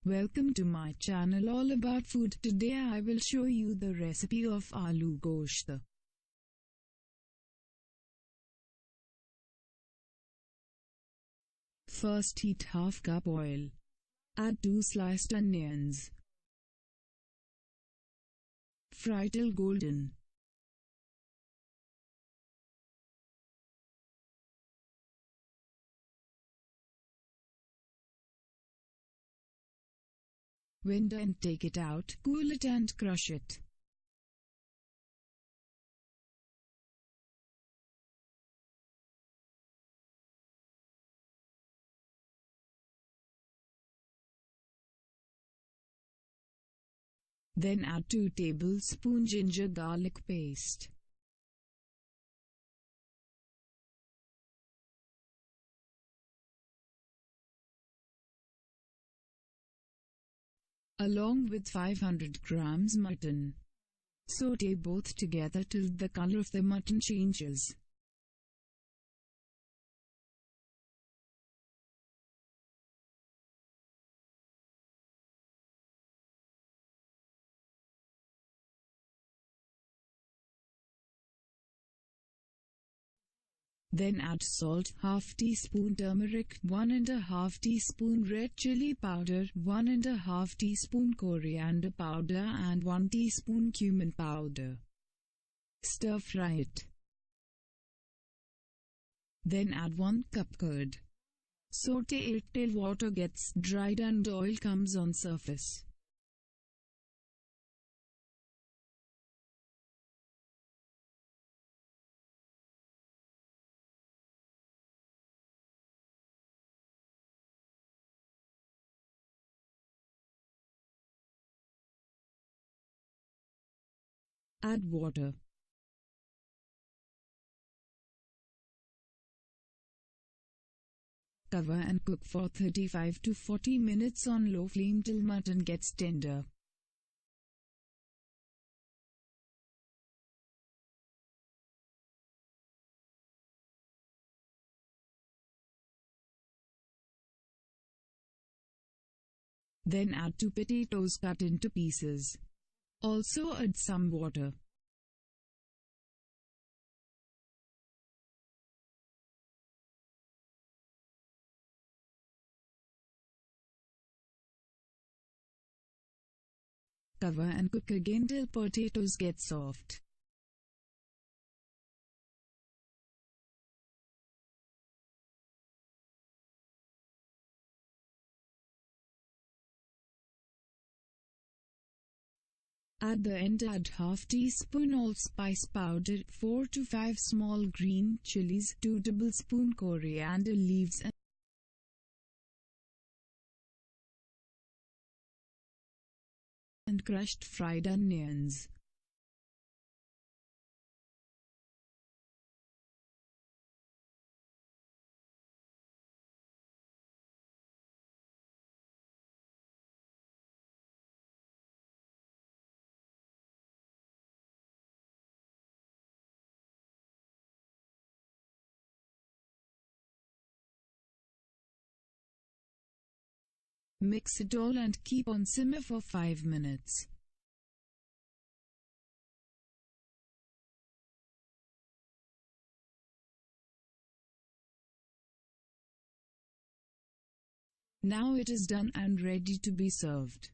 Welcome to my channel all about food. Today I will show you the recipe of Aaloo Gosht. First heat half cup oil. Add 2 sliced onions. Fry till golden. When done, take it out, cool it and crush it. Then add 2 tablespoons ginger garlic paste. Along with 500 grams mutton. Sauté both together till the color of the mutton changes. Then add salt, half teaspoon turmeric, 1½ teaspoon red chili powder, 1½ teaspoon coriander powder and 1 teaspoon cumin powder. Stir fry it. Then add 1 cup curd. Sauté it till water gets dried and oil comes on surface. Add water. Cover and cook for 35 to 40 minutes on low flame till mutton gets tender. Then add 2 potatoes cut into pieces. Also add some water. Cover and cook again till potatoes get soft. At the end add half teaspoon allspice powder, 4 to 5 small green chilies, 2 tablespoon coriander leaves and crushed fried onions. Mix it all and keep on simmer for 5 minutes. Now it is done and ready to be served.